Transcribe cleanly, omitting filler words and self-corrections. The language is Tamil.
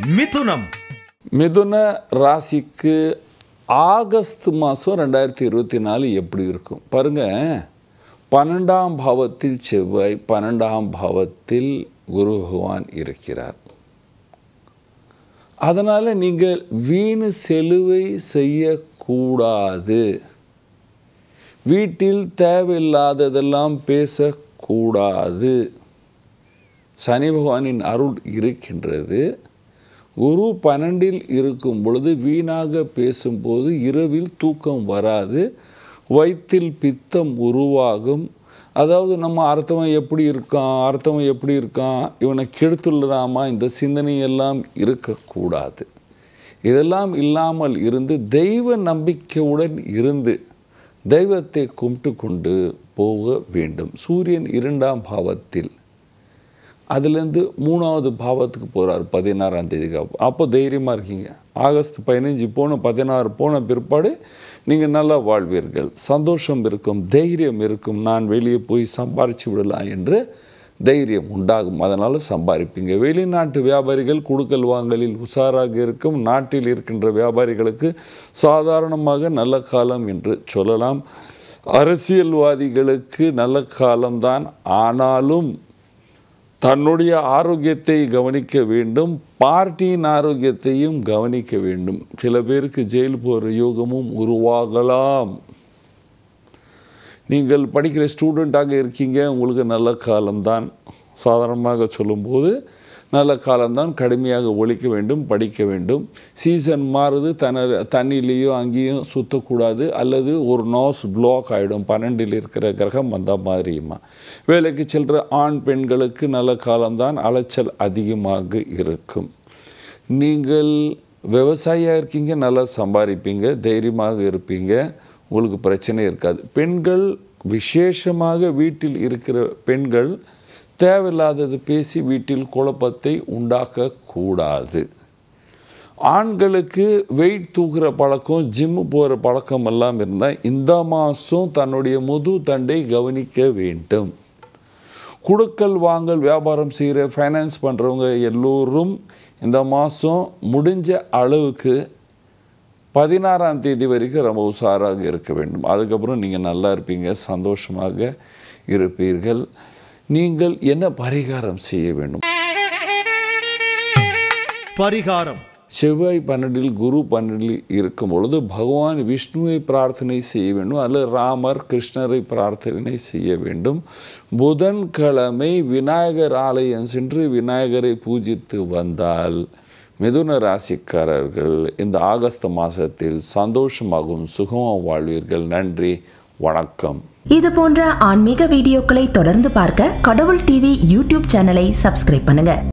மிதுனம் மிதுன ராசிக்கு ஆகஸ்ட் மாதம் 2024 எப்படி இருக்கும் பாருங்க. 12ஆம் பாவத்தில் செவ்வாய், 12ஆம் பாவத்தில் குரு பகவான் இருக்கிறார். அதனால் நீங்கள் வீண் செலவை செய்யக்கூடாது. வீட்டில் தேவையில்லாததெல்லாம் பேசக்கூடாது. சனி பகவானின் அருள் இருக்கின்றது. குரு 12இல் இருக்கும் பொழுது வீணாக பேசும்போது இரவில் தூக்கம் வராது, வயிற்றில் பித்தம் உருவாகும். அதாவது நம்ம அடுத்தவன் எப்படி இருக்கான், இவனை கெடுத்துள்ளலாமா, இந்த சிந்தனையெல்லாம் இருக்கக்கூடாது. இதெல்லாம் இல்லாமல் இருந்து தெய்வ நம்பிக்கையுடன் இருந்து தெய்வத்தை கும்பிட்டு கொண்டு போக வேண்டும். சூரியன் 2ஆம் பாவத்தில், அதுலேருந்து 3ஆவது பாவத்துக்கு போகிறார் 16ஆம் தேதிக்கு. அப்போ தைரியமாக இருக்கீங்க. ஆகஸ்ட் 15 போன 16 போன பிற்பாடு நீங்கள் நல்லா வாழ்வீர்கள். சந்தோஷம் இருக்கும், தைரியம் இருக்கும். நான் வெளியே போய் சம்பாரித்து விடலாம் என்று தைரியம் உண்டாகும். அதனால் சம்பாதிப்பீங்க. வெளிநாட்டு வியாபாரிகள் கொடுக்கல் வாங்கலில் உஷாராக இருக்கும். நாட்டில் இருக்கின்ற வியாபாரிகளுக்கு சாதாரணமாக நல்ல காலம் என்று சொல்லலாம். அரசியல்வாதிகளுக்கு நல்ல காலம்தான். ஆனாலும் தன்னுடைய ஆரோக்கியத்தை கவனிக்க வேண்டும், பார்ட்டியின் ஆரோக்கியத்தையும் கவனிக்க வேண்டும். சில பேருக்கு ஜெயில் போகிற யோகமும் உருவாகலாம். நீங்கள் படிக்கிற ஸ்டூடெண்ட்டாக இருக்கீங்க, உங்களுக்கு நல்ல காலம்தான். சாதாரணமாக சொல்லும்போது நல்ல காலம்தான். கடுமையாக ஒழிக்க வேண்டும், படிக்க வேண்டும். சீசன் மாறுது, தண்ணிலேயோ அங்கேயும் சுற்றக்கூடாது. அல்லது ஒரு நோஸ் பிளாக் ஆகிடும். 12இல் இருக்கிற கிரகம் வந்த மாதிரியுமா. வேலைக்கு செல்கிற ஆண் பெண்களுக்கு நல்ல காலம்தான். அலைச்சல் அதிகமாக இருக்கும். நீங்கள் விவசாயியாக இருக்கீங்க, நல்லா சம்பாதிப்பீங்க, தைரியமாக இருப்பீங்க, உங்களுக்கு பிரச்சனை இருக்காது. பெண்கள் விசேஷமாக வீட்டில் இருக்கிற பெண்கள் தேவையில்லாதது பேசி வீட்டில் குழப்பத்தை உண்டாக்கக்கூடாது. ஆண்களுக்கு வெயிட் தூக்குற பழக்கம், ஜிம்மு போகிற பழக்கம் எல்லாம் இருந்தால் இந்த மாதம் தன்னுடைய முது தண்டை கவனிக்க வேண்டும். குடுக்கல் வாங்கல் வியாபாரம் செய்கிற ஃபைனான்ஸ் பண்ணுறவங்க எல்லோரும் இந்த மாதம் முடிஞ்ச அளவுக்கு 16ஆம் தேதி வரைக்கும் ரொம்ப உஷாராக இருக்க வேண்டும். அதுக்கப்புறம் நீங்கள் நல்லா இருப்பீங்க, சந்தோஷமாக இருப்பீர்கள். நீங்கள் என்ன பரிகாரம் செய்ய வேண்டும்? பரிகாரம். செவ்வாய் 12இல் குரு 12இல் இருக்கும் பொழுது பகவான் விஷ்ணுவை பிரார்த்தனை செய்ய வேண்டும், அல்லது ராமர் கிருஷ்ணரை பிரார்த்தனை செய்ய வேண்டும். புதன்கிழமை விநாயகர் ஆலயம் சென்று விநாயகரை பூஜித்து வந்தால் மிதுன ராசிக்காரர்கள் இந்த ஆகஸ்ட் மாதத்தில் சந்தோஷமாகவும் சுகமாக வாழ்வீர்கள். நன்றி, வணக்கம். இது போன்ற ஆன்மீக வீடியோக்களை தொடர்ந்து பார்க்க கடவுள் டிவி யூடியூப் சேனலை சப்ஸ்கிரைப் பண்ணுங்க.